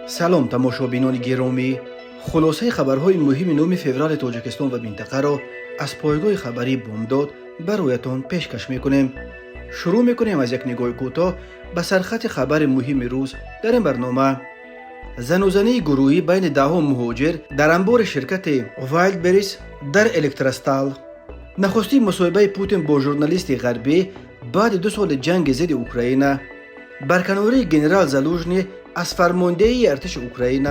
سلام تماشابینان گرامی، خلاصه خبرهای مهم 9 فوریه تاجیکستان و منطقه را از پایگاه خبری بامداد برایتان پیشکش میکنیم. شروع میکنیم از یک نگاه کوتاه به سرخط خبر مهم روز در این برنامه. زن و زنی گروهی بین 10 مهاجر در انبار شرکت وایلدبریز در الکترستال. نخستین مصاحبه پوتین با ژورنالیست غربی بعد 2 سال جنگ ضد اوکراین. برکناری گنرال زالوژنی از فرماندهی ارتش اوکراین.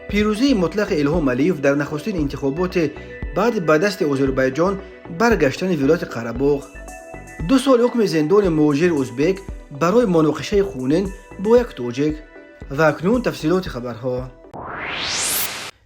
پیروزی مطلق الهام علیف در نخستین انتخابات بعد به دست آذربایجان برگشتن ولایت قره‌باغ. 2 سال حکم زندان مهاجر ازبک برای مناقشه خونین با یک تاجیک. و اکنون تفصیلات خبرها.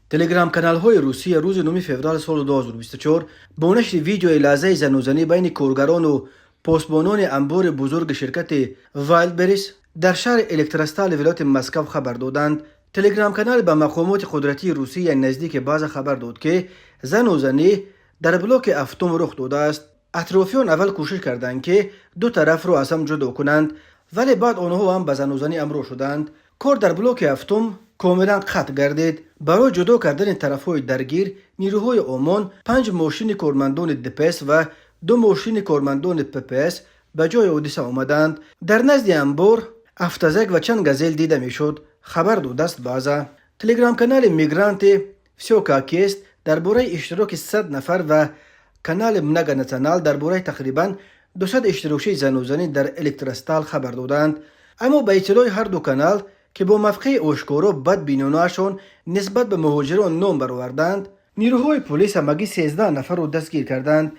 تلگرام کانال های روسیه روز 9 فوریه سال 2024 با نشر ویدیوی لحظه زن و زنی بین کارگران و پاسبانان انبار بزرگ شرکت وایلدبریز در شهر الکترستال ولایت مسکو خبر دادند. تلگرام کانال به مقامات قدرتی روسیه نزدیک باز خبر داد که زن و زنی در بلاک هفتم رخ داده است. اطرافیان اول کوشش کردند که دو طرف را از هم جدا کنند، ولی بعد آنها هم به زن و زنی امر شدند. کار در بلاک هفتم کاملا قطع گردید. برای جدا کردن طرفهای درگیر نیروهای آمان 5 ماشین کارمندان دپس و 2 ماشین کارمندان پپس به جای حادثه آمدند. در نزد انبار افتزک و چند گزل دیده میشد. خبر داده است بازه. تلگرام کانال میگرانت فسیوکاکیست درباره اشتراک 100 نفر و کانال منگا ناسیونال درباره تقریبا 200 اشتراکچی زن و زنی در الکترستال خبر دادند. اما به اطلاع هر دو کانال که با مفقه آشکارا بدبینانه‌شان نسبت به مهاجران نام برآوردند، نیروهای پلیس همگی 13 نفر را دستگیر کردند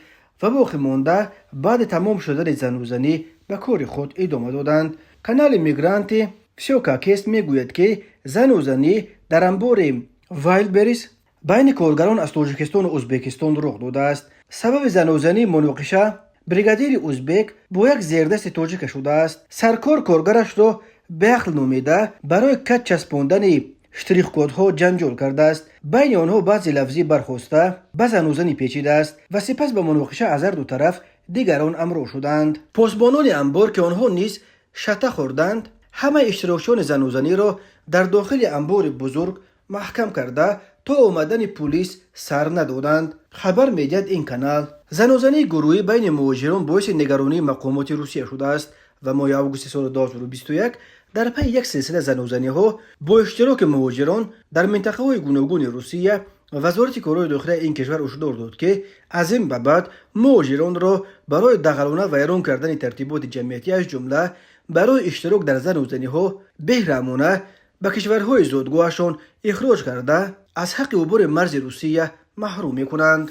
و باقی مانده بعد تمام شدن زن و زنی به کار خود ادامه دادند. کانال میگرانت فسیوکاکیست میگوید که زن و زنی در انبار وایلدبریز بین کارگران از تاجیکستان و ازبکستان رخ داده است. سبب زن و زنی مناقشه بریگادیر ازبک با یک زیردست تاجیک شده است. سرکار کارگرش را به عقل نامیده برای کج چسباندن شتریخ کدها جنجال کرده است. بین آنها بعضی لفظی برخواسته به زن و زنی پیچیده است و سپس به مناقشه از هر دو طرف دیگران امر شدند. پاسبانان انبار که آنها نیز شته خوردند همه اشتراکچیان زن و زنی را در داخل انبار بزرگ محکم کرده تا آمدن پلیس سر ندادند. خبر میدهد این کانال زن و زنی گروهی بین مهاجران باعث نگرانی مقامات روسیه شده است و ماه آگوست سال 2021 در پی یک سلسله زن و زنی ها با اشتراک مهاجران در منطقه های گوناگون روسیه وزارت کارهای داخلی این کشور هشدار داد که از این به بعد مهاجران را برای دغلانه و ویران کردن ترتیبات جمعیتی از جمله برای اشتراک در زن و زنی ها بهرامانه به کشورهای زادگاهشان اخراج کرده از حق عبور مرز روسیه محروم می‌کنند.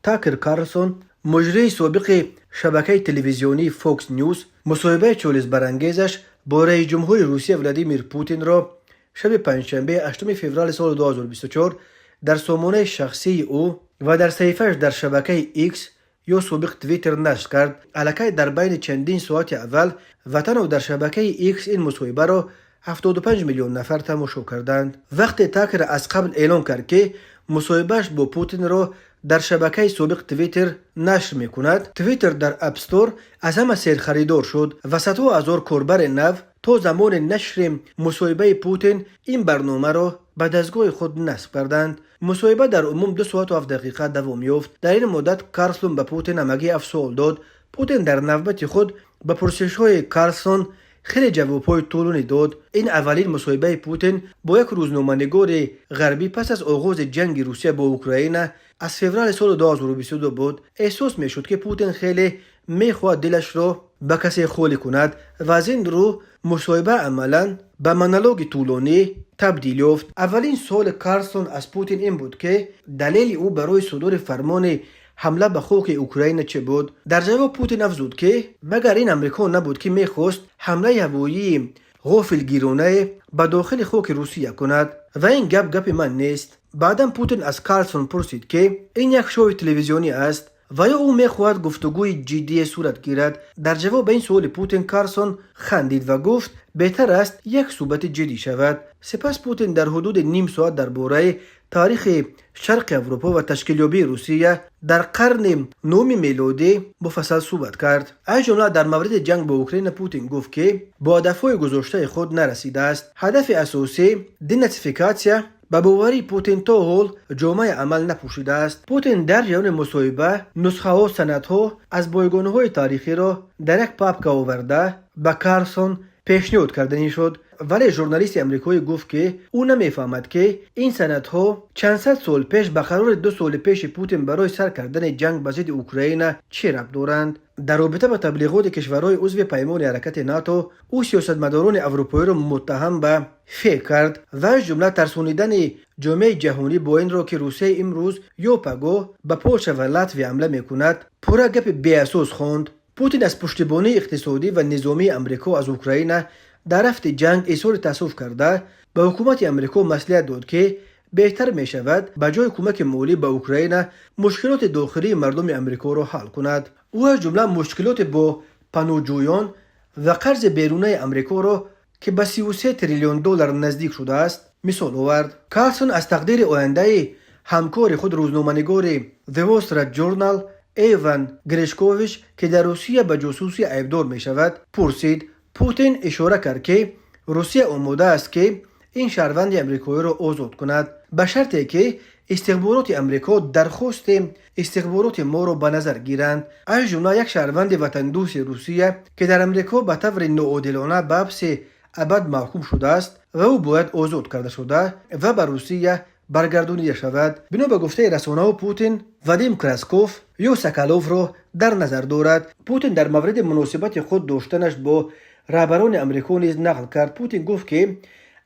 تاکر کارلسون مجری سابق شبکه تلویزیونی فوکس نیوز مصاحبه چالش برانگیزش با رئیس جمهور روسیه ولادیمیر پوتین را شب پنجشنبه 8 فوریه سال 2024 در سامانه شخصی او و در صفحه‌اش در شبکه ایکس یا سابق توییتر نشر کرد. الکی در بین چندین ساعت اول و تنها در شبکه ایکس این مصاحبه را 75 میلیون نفر تماشا کردند. وقتی تاکر از قبل اعلام کرد که مصاحبهش با پوتین را در شبکه سابق توییتر نشر میکند، توییتر در اپ استور از همه سرخریدار شد و صدها هزار کاربر نو تا زمان نشر مصاحبه پوتین این برنامه را به دستگاه خود نصب کردند. مصاحبه در عموم 2 ساعت و 7 دقیقه دوام یافت. در این مدت کارلسون به پوتین همگی 7 سوال داد. پوتین در نوبت خود به پرسش‌های کارلسون خیلی جواب‌های طولانی داد. این اولین مصاحبه پوتین با یک روزنامه‌نگار غربی پس از آغاز جنگ روسیه با اوکراین از فوریه سال 2022 بود. احساس می‌شد که پوتین خیلی می‌خواهد دلش را به کسی خالی کند و از این رو مصاحبه عملاً به مونولوگ طولانی تبدیل یافت. اولین سوال کارلسون از پوتین این بود که دلیل او برای صدور فرمان حمله به خاک اوکراین چه بود؟ در جواب پوتین افزود که مگر این امریکا نبود که میخواست حمله هوایی غافلگیرانه به داخل خاک روسیه کند و این گپ من نیست. بعدم پوتین از کارلسون پرسید که این یک شو تلویزیونی است و یا او میخواهد گفتگوی جدی صورت گیرد. در جواب این سوال پوتین کارلسون خندید و گفت بهتر است یک صحبت جدی شود. سپس پوتین در حدود نیم ساعت درباره تاریخ شرق اروپا و تشکیلیابی روسیه در قرن 9 میلادی مفصل صحبت کرد. از جمله در مورد جنگ با اوکراین پوتین گفت که با هدفهای گذاشته خود نرسیده است. هدف اساسی دیناتیفیکاسیا به باوری پوتین تا حال جامعه عمل نپوشیده است. پوتین در جریان مصاحبه نسخه ها سندها از بایگانه های تاریخی را در یک پاپکه آورده به کارلسون پیشنهاد کردنی شد، ولی ژورنالیست امریکایی گفت که او نمیفهمد که این سندها چند صد سال پیش به قرار 2 سال پیش پوتین برای سر کردن جنگ به ضد اوکراین چه ربط دارند. در رابطه با تبلیغات کشورهای عضو پیمان حرکت ناتو، او سیاستمداران اروپایی را متهم به فیک کرد و از جمله ترسانیدن جامعه جهانی با این را که روسیه امروز یا پگاه به پولش و لاتوی حمله میکند پورا گپ بی اساس خواند. پوتین از پشتیبانی اقتصادی و نظامی امریکا از اوکراین در رفت جنگ اظهار تأسف کرده به حکومت امریکا مصلحت داد که بهتر می شود به جای کمک مالی به اوکراین مشکلات داخلی مردم امریکا را حل کند. او از جمله مشکلات با پناهجویان و قرض بیرونی امریکا را که به 33 تریلیون دلار نزدیک شده است مثال آورد. کارلسون از تقدیر آینده همکار خود روزنامه‌نگار The Wall Street Journal ایوان گریشکوویچ که در روسیه به جاسوسی عیبدار می شود پرسید. پوتین اشاره کرد که روسیه آماده است که این شهروند امریکایی را آزاد کند به شرطی که استخبارات امریکا درخواست استخبارات ما را به نظر گیرند. از جمله یک شهروند وطن دوست روسیه که در امریکا به طور ناعادلانه به حبس ابد محکوم شده است و او باید آزاد کرده شده و به روسیه برگردانیده شود. بنا به گفته رسانه‌ها پوتین وادیم کراسکوف یا سکالوف را در نظر دارد. پوتین در مورد مناسبت خود داشتنش با رهبران امریکا نیز نقل کرد. پوتین گفت که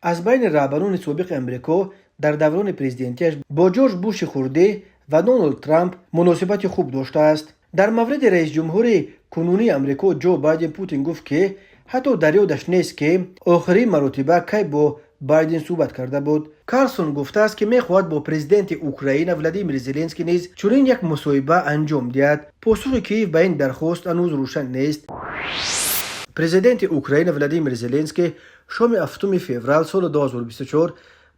از بین رهبران سابق امریکا در دوران پرزیدنتیش با جورج بوش خورده و دونالد ترامپ مناسبت خوب داشته است. در مورد رئیس جمهور کنونی امریکا جو بایدن پوتین گفت که حتی در یادش نیست که آخرین مرتبه کی با بایدن صحبت کرده بود. کارلسون گفته است که می‌خواهد با پرزیدنت اوکراین ولادیمیر زلنسکی نیز چنین یک مصاحبه انجام دهد. پاسخ کیف به این درخواست هنوز روشن نیست. پرزیدنت اوکراین ولادیمیر زلنسکی شام 7 فوریه سال 2024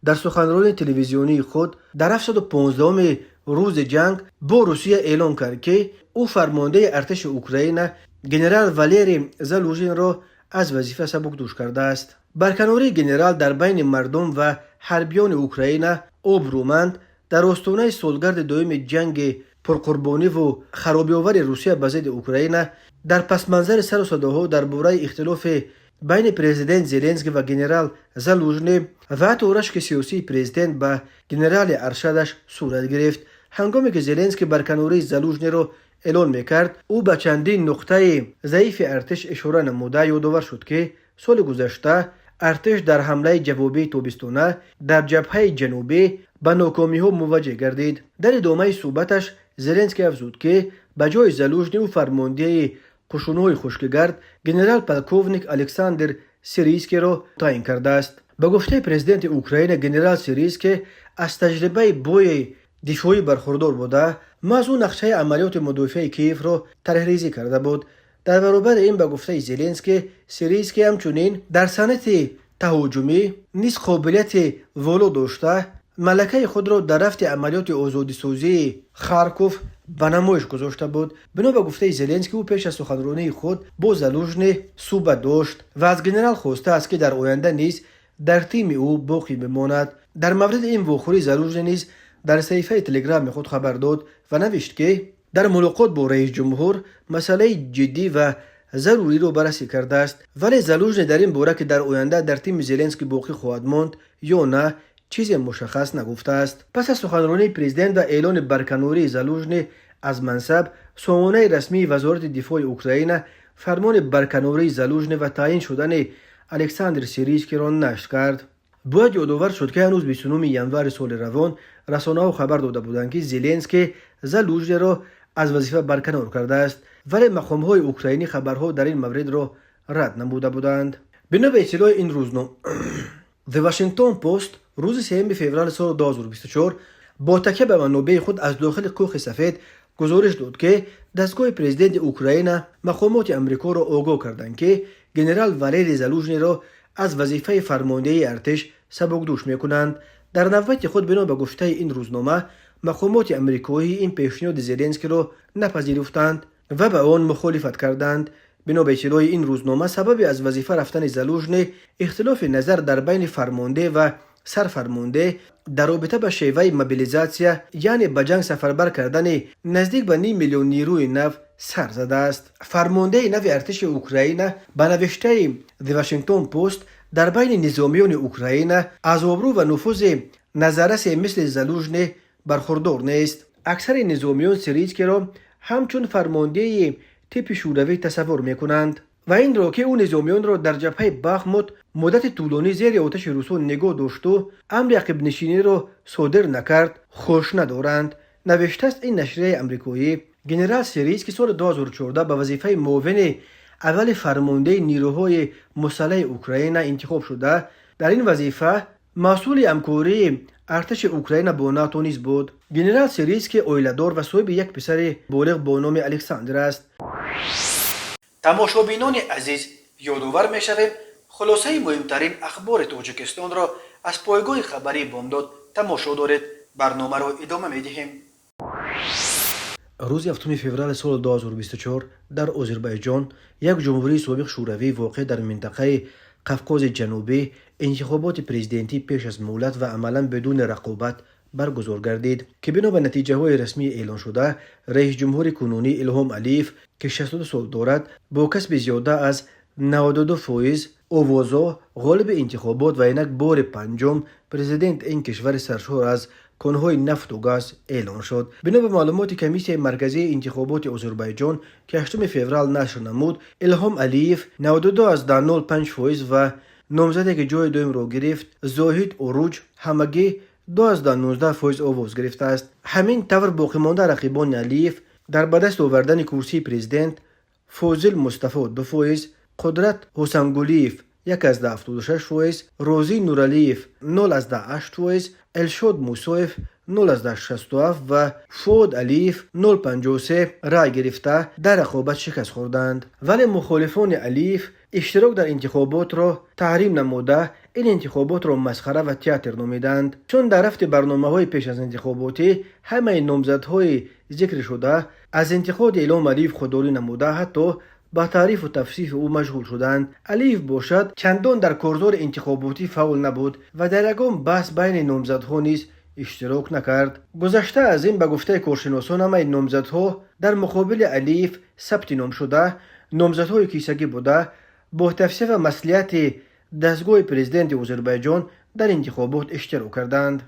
در سخنرانی تلویزیونی خود در 715 روز جنگ با روسیه اعلام کرد که او فرمانده ارتش اوکراین گنرال والری زالوژین را از وظیفه سبکدوش کرده است. برکناری گنرال در بین مردم و حربیان اوکراین آبرومند در آستانه سالگرد دوم جنگ پرقربانی و خرابی‌آور روسیه به ضد اوکراین در پس منظر سر و صداها درباره اختلاف بین پرزیدنت زلنسکی و گنرال زالوژنی و حتی رشک سیاسی پرزیدنت به گنرال ارشدش صورت گرفت. هنگامی که زلنسکی برکناری زالوژنی را اعلان میکرد او به چندین نقطه ضعیف ارتش اشاره نموده یادآور شد که سال گذشته ارتش در حمله جوابی تابستانه در جبهه جنوبی به ناکامی‌ها مواجه گردید. در ادامه صحبتش زلنسکی افزود که به جای زالوژنی و فرمانده قشون‌های خشکگرد گنرال پلکوونیک الکساندر سیریسکی را تعیین کرده است. به گفته پرزیدنت اوکراین گنرال سیریسکی از تجربه بوی دفاعی برخوردار بوده موضوع نقشه عملیات مدافع کیف را طرح‌ریزی کرده بود. در برابر این به گفته زلنسکی سیریسکی همچنین در صنعت تهاجمی نیز قابلیت والا داشته ملکه خود را در رفت عملیات آزادی‌سازی خارکوف به نمایش گذاشته بود. بنا به گفته زلنسکی او پیش از سخنرانی خود با زالوژنی صحبت داشت و از گنرال خواسته است که در آینده نیز در تیم او باقی بماند. در مورد این واخوری زالوژنی نیز در صفحه تلگرام خود خبر داد و نوشت که در ملاقات با رئیس جمهور مسئله جدی و ضروری رو بررسی کرده است، ولی زالوژنی در این باره که در آینده در تیم زلنسکی باقی خواهد ماند یا نه چیزی مشخص نگفته است. پس از سخنرانی پرزیدنت و اعلان برکناری زالوژنی از منصب، سامانه رسمی وزارت دفاع اوکراین فرمان برکناری زالوژنی و تعیین شدن الکساندر سیریسکی را نشر کرد. باید یادآور شد که هنوز 29 ژانویه سال روان رسانه‌ها خبر داده بودند که زلنسکی زالوژنی را از وظیفه برکنار کرده است، ولی مقام‌های اوکراینی خبرها در این مورد را رد نموده بودند. بنا به اطلاع این روزنامه The Washington Post روز 3 فوریه سال 2024 با تکیه به منابع خود از داخل کاخ سفید گزارش داد که دستگاه پرزیدنت اوکراین مقامات امریکا را آگاه کردند که گنرال والری زالوژنی را از وظیفه فرمانده ارتش سبکدوش میکنند. در نوبت خود بنا به گفته این روزنامه، مقامات امریکایی این پیشنهاد زلنسکی را نپذیرفتند و به آن مخالفت کردند. بنا به اطلاع این روزنامه، سبب از وظیفه رفتن زالوژنی اختلاف نظر در بین فرمانده و سرفرمانده در رابطه با شیوه موبیلیزاسیا، یعنی به جنگ سفربر کردن نزدیک به 9 میلیون نیروی نو سر زده است. فرمانده نو ارتش اوکراین به نوشته دی واشنگتن پست در بین نظامیان اوکراین از آبرو و نفوذ نظرس مثل زالوژنی برخوردار نیست. اکثر نظامیان سیریسکی را همچون فرمانده تیپ شوروی تصور میکنند و این را که او نظامیان را در جبهه بخموت مدت طولانی زیر آتش روسان نگاه داشت و امر عقب نشینی را صادر نکرد خوش ندارند. نوشته است این نشریه امریکایی. ژنرال سیریسکی سال 2014 به وظیفه معاون اول فرمانده نیروهای مسلح اوکراین انتخاب شده. در این وظیفه مسئول همکاری ارتش اوکراین با ناتو نیز بود. ژنرال سیریسکی اویله‌دار و صاحب یک پسر بالغ با نام الکساندر است. تماشابینان عزیز، یادآور می‌شویم خلاصه مهمترین اخبار تاجیکستان را از پایگاه خبری بامداد تماشا دارید. برنامه را ادامه می‌دهیم. روز 7 فوریه سال 2024 در آذربایجان، یک جمهوری سابق شوروی واقع در منطقه قفقاز جنوبی، انتخابات پرزیدنتی پیش از مهلت و عملا بدون رقابت برگزار گردید که بنا به نتیجه های رسمی اعلان شده، رئیس جمهور کنونی الهام علیف که 62 سال دارد با کسب زیاده از 92% اوازها غالب انتخابات و اینک بار پنجم پرزیدنت این کشور سرشار از کانهای نفت و گاز اعلان شد. بنا به معلومات کمیسیون مرکزی انتخابات آذربایجان که 8 فوریه نشر نمود، الهام علیف 92.05% و نامزدی که جای دوم را گرفت، زاهید اوروج، همگی 2.19% آواز گرفته است. همین طور باقی مانده رقیبان علیف در به دست آوردن کرسی پرزیدنت: فوزل مصطفی 2%، قدرت حسنگولیف 1.76%، روزی نورالیف 0.8%، الشاد موسویف 0.67 و فود علیف 0.53 رای گرفته در رقابت شکست خوردند. ولی مخالفان علیف اشتراک در انتخابات را تحریم نموده این انتخابات را مسخره و تئاتر نامیدند، چون در رفت برنامه‌های پیش از انتخاباتی همه نامزدهای ذکر شده از انتخاب الهام علیف خودداری نموده حتی با تعریف و تفسیر او مشغول شدند. علیف باشد چندان در کارزار انتخاباتی فعال نبود و در یگان بحث بین نامزدها نیز اشتراک نکرد. گذشته از این به گفته کارشناسان همه نامزدها در مقابل علیف ثبت نام شده نامزدهای کیسگی بوده با تفسیر و مصلحت دستگاه پرزیدنت آذربایجان در انتخابات اشتراک کردند.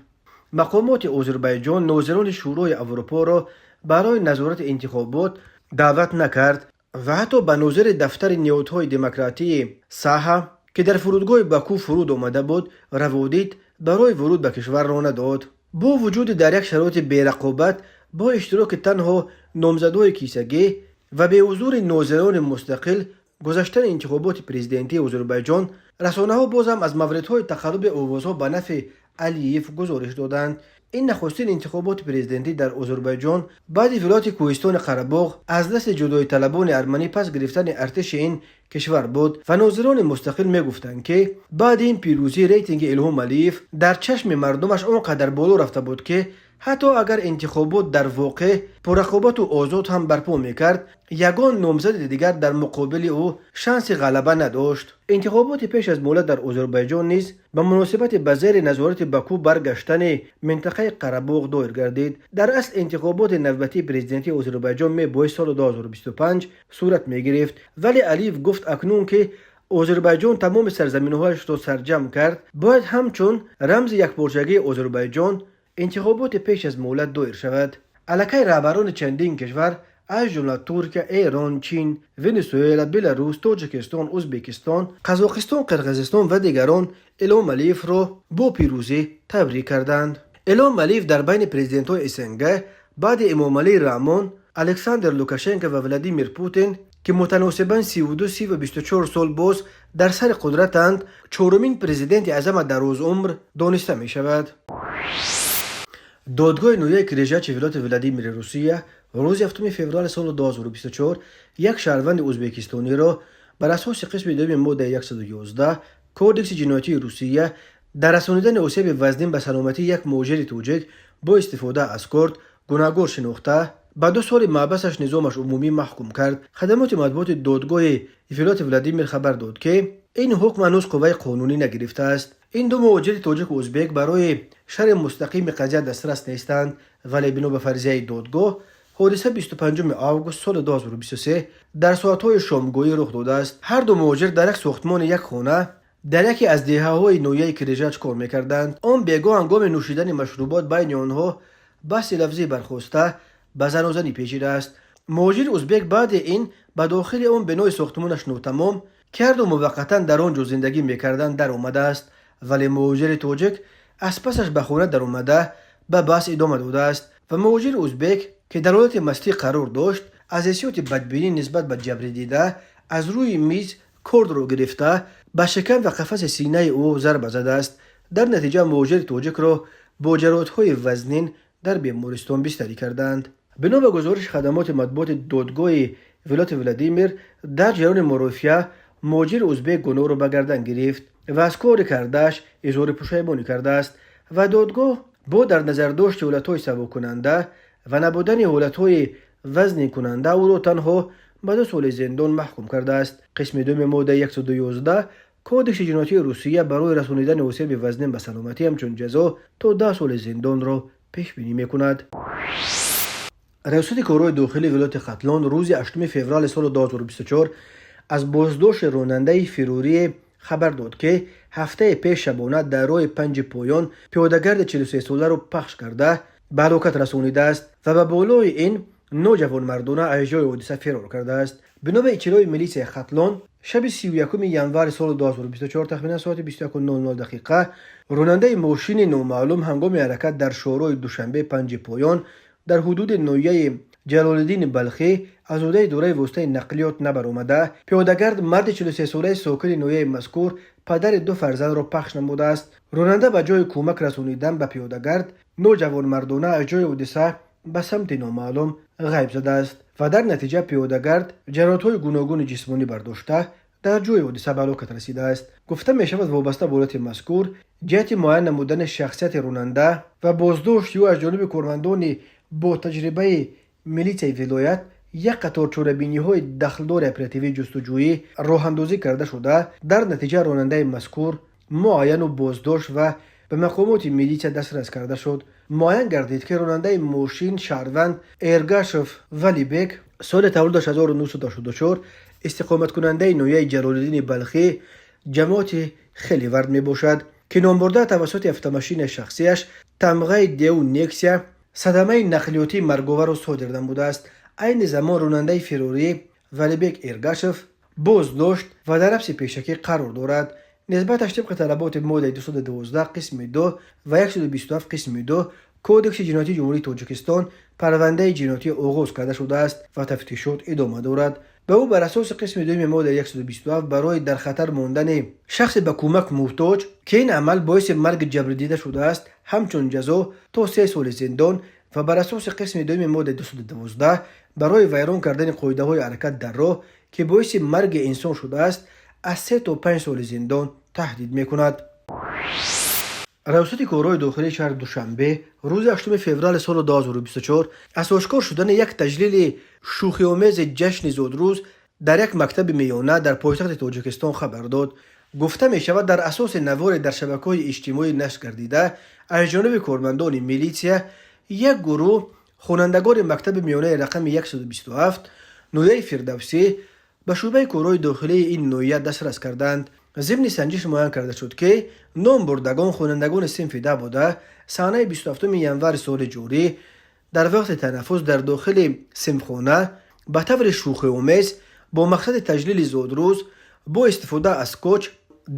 مقامات آذربایجان ناظران شورای اروپا را برای نظارت انتخابات دعوت نکرد و حتی به ناظر دفتر نهادهای دموکراتی ساحه که در فرودگاه باکو فرود آمده بود روادید برای ورود به کشور را نداد. با وجود در یک شرایط بی‌رقابت با اشتراک تنها نامزدهای کیسگی و به حضور ناظران مستقل گذشتن انتخابات پرزیدنتی آذربایجان، رسانه‌ها باز هم از موردهای تقلب آوازها به نفع علیف گزارش دادند. این نخستین انتخابات پرزیدنتی در آذربایجان بعد ولایت کوهستان قره‌باغ از دست جدایی طلبان ارمنی پس گرفتن ارتش این کشور بود و ناظران مستقل میگفتند که بعد این پیروزی ریتینگ الهام علیف در چشم مردمش آنقدر بالا رفته بود که حتی اگر انتخابات در واقع پررقابت و آزاد هم برپا میکرد، یگان نامزد دیگر در مقابل او شانس غلبه نداشت. انتخابات پیش از مهلت در آذربایجان نیز به مناسبت به زیر نظارت باکو برگشتن منطقه قره‌باغ دایر گردید. در اصل انتخابات نوبتی پرزیدنتی آذربایجان می باید سال 2025 صورت می گرفت، ولی علیف گفت اکنون که آذربایجان تمام سرزمین‌هایش را سرجم کرد، باید همچون رمز یکپارچگی آذربایجان انتخابات پیش از مهلت دایر شود. الکی رهبران چندین کشور از جمله ترکیه، ایران، چین، ونزوئلا، بلاروس، تاجیکستان، ازبکستان، قزاقستان، قرقیزستان و دیگران الهام علیف را با پیروزی تبریک کردند. الهام علیف در بین پرزیدنت‌های اسنگ بعد امامعلی رحمان، الکساندر لوکاشنکو و ولادیمیر پوتین که متناسباً 32 و 24 سال باز در سر قدرتند، چهارمین پرزیدنت اعظم در روز عمر دانسته می شود. دادگاه نویای کریژاچ ولایت ولادیمیر روسیه روز 7 فوریه سال 2024 یک شهروند ازبکستانی را بر اساس قسم دوم ماده 111 کودکس جنایتی روسیه در رسانیدن آسیب وزنین به سلامتی یک مهاجر توجیک با استفاده از کرد گناهکار شناخته با 2 سال محبسش نظامش عمومی محکوم کرد. خدمات مطبوعات دادگاه ایالات ولادیمیر خبر داد که این حکم هنوز قوه قانونی نگرفته است. این دو مهاجر تاجیک و ازبک برای شرح مستقیم قضیه دسترس نیستند، ولی بنا به فرضیه دادگاه حادثه 25 آگوست سال 2023 در ساعت‌های شامگاهی رخ داده است. هر دو مهاجر در یک ساختمان یک خانه در یکی از دهه‌های نویای کریجاج کار می‌کردند. آن بیگاه هنگام نوشیدن مشروبات بین آنها بحث لفظی برخاسته به زن و زنی پیچیده است. مهاجر ازبک بعد این به داخل آن بنای ساختمانش ناتمام کرد و موقتا در آنجا زندگی می‌کردند در آمده است، ولی مهاجر تاجیک از پسش به خانه در آمده به بحث ادامه داده است و مهاجر ازبک که در حالت مستی قرار داشت از حیثیت بدبینی نسبت به جبر دیده از روی میز کرد را گرفته به شکم و قفس سینه او ضربه زده است. در نتیجه مهاجر تاجیک را با جراحت‌های وزنین در بیمارستان بستری کردند. بنا به گزارش خدمات مطبوعات دادگاه ولایت ولادیمیر در جریان مرافعه مهاجر ازبک گناه را به گردن گرفت و از کار کردش اظهار پشیمانی کرده است و دادگاه با در نظر داشت حالت‌های سبک کننده و نبودن حالت‌های وزن کننده او را تنها به 2 سال زندان محکوم کرده است. قسم 2 ماده 111 کودکس جنایتی روسیه برای رسانیدن آسیب وزنین به سلامتی همچون جزا تا 10 سال زندان را پیش بینی می‌کند. ریاست کارهای داخلی ولایت ختلان روز 8 فوریه سال 2024 از بازداشت راننده فراری خبر داد که هفته پیش شبانه در راه 5 پایان پیاده‌گرد 43 ساله را پخش کرده به هلاکت رسانیده است و به بالای این نوجوان مردانه از جای حادثه فرار کرده است. بنا به اطلاع میلیس ختلان شب 31 ژانویه سال 2024 تقریبا ساعت 21:00 دقیقه راننده ماشین نامعلوم هنگام حرکت در شهرهای دوشنبه 5 پایان در حدود ناحیه جلال‌الدین بلخی از عهده دوره وسطای نقلیات نبرآمده پیاده‌گرد مرد 43 ساله ساکن ناحیه مذکور پدر 2 فرزند را پخش نموده است. راننده به جای کمک رسانیدن به پیاده‌گرد نوجوان مردانه از جای حادثه به سمت نامعلوم غیب زده است و در نتیجه پیاده‌گرد جراحت‌های گوناگون جسمانی برداشته در جای حادثه به هلاکت رسیده است. گفته می شود وابسته به حالت مذکور جهت معین نمودن شخصیت راننده و بازداشت او از جانب کارمندان با تجربه میلیس ولایت یک قطار چاره‌بینی‌های دخلدار اپراتیوی جستجویی راه اندازی کرده شده. در نتیجه راننده مذکور معین و بازداشت و به مقامات میلیس دسترس کرده شد. معین گردید که راننده ماشین شهروند ایرگاشف ولیبک سال تولدش 1984 استقامت کننده ناحیه جلال‌الدین بلخی جماعت خیلی ورد می باشد که نام برده توسط افت شخصیش تمغه دیو نیکسیا صدمه نقلیاتی مرگاور را صادر نموده است. این زمان راننده فراری ولیبک ایرگاشف بازداشت و در حبس پیشکی قرار دارد. نسبتش طبق طلبات ماده 212 قسم 2 و 127 قسم 2 کودکس جنایتی جمهوری تاجیکستان پرونده جنایتی آغاز کرده شده است و تفتیشات ادامه دارد. به او بر اساس قسم 2 ماده 127 برای در خطر ماندن شخص به کمک محتاج که این عمل باعث مرگ جبر دیده شده است همچون جزا تا 3 سال زندان و بر اساس قسم 2 ماده 212 برای ویران کردن قاعده‌های حرکت در راه که باعث مرگ انسان شده است از 3 تا 5 سال زندان تهدید می‌کند. ریاست کارهای داخلی شهر دوشنبه روز 8 فوریه سال 2024 از آشکار شدن یک تجلیل شوخی‌آمیز جشن زادروز در یک مکتب میانه در پایتخت تاجیکستان خبر داد. گفته می شود در اساس نوار در شبکه‌های اجتماعی نشر گردیده از جانب کارمندان میلیسیا یک گروه خوانندگان مکتب میانه رقم 127 ناحیه فردوسی به شعبه کارهای داخلی این ناحیه دسترس کردند. ضمن سنجش معین کرده شد که نام بردگان خوانندگان صنف ده بوده صحنه 27 ژانویه سال جاری در وقت تنفس در داخل صنفخانه به طور شوخی‌آمیز با مقصد تجلیل زادروز با استفاده از کوچ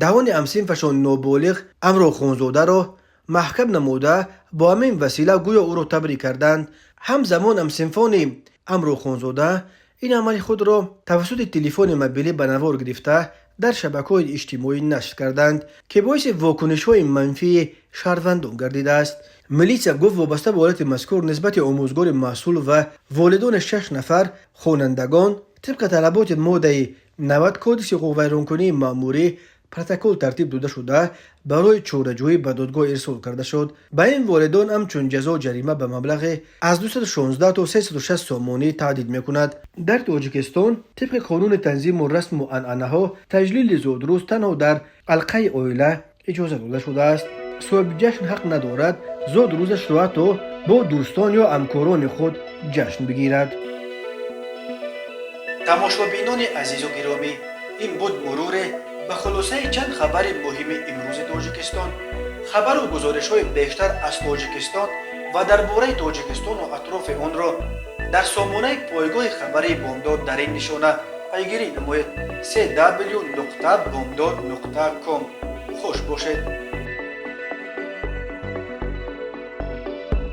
دهان همصنفشان نابالغ امرو خانزاده را محکم نموده با همین وسیله گویا او را تبریک کردند. همزمان همصنفان امرو خانزاده این عمل خود را توسط تلفن موبیلی به نوار گرفته در شبکه‌های اجتماعی نشر کردند که باعث واکنش‌های منفی شهروندان گردیده است. میلیس گفت وابسته به حالت مذکور نسبت آموزگار مسئول و والدان 6 نفر خوانندگان طبق طلبات ماده 90 کدش حقوق ویرانکنی مأموری پروتکل ترتیب داده شده برای چاره‌جویی به دادگاه ارسال کرده شد. به این والدان همچون جزا جریمه به مبلغ از 216 تا 360 سامانی تهدید میکند. در تاجیکستان طبق قانون تنظیم و رسم و عنعنه ها تجلیل زادروز تنها در حلقه عائله اجازه داده شده است. صاحب جشن حق ندارد زادروزش را حتی با دوستان یا همکاران خود جشن بگیرد. تماشابینان عزیز و گرامی، این بود مرور به خلاصه چند خبر مهم امروز تاجیکستان. خبر و گزارش های بیشتر از تاجیکستان و درباره تاجیکستان و اطراف آن را در سامانه پایگاه خبری بامداد در این نشانه پیگیری نمایید: www.bamdad.com. خوش باشید.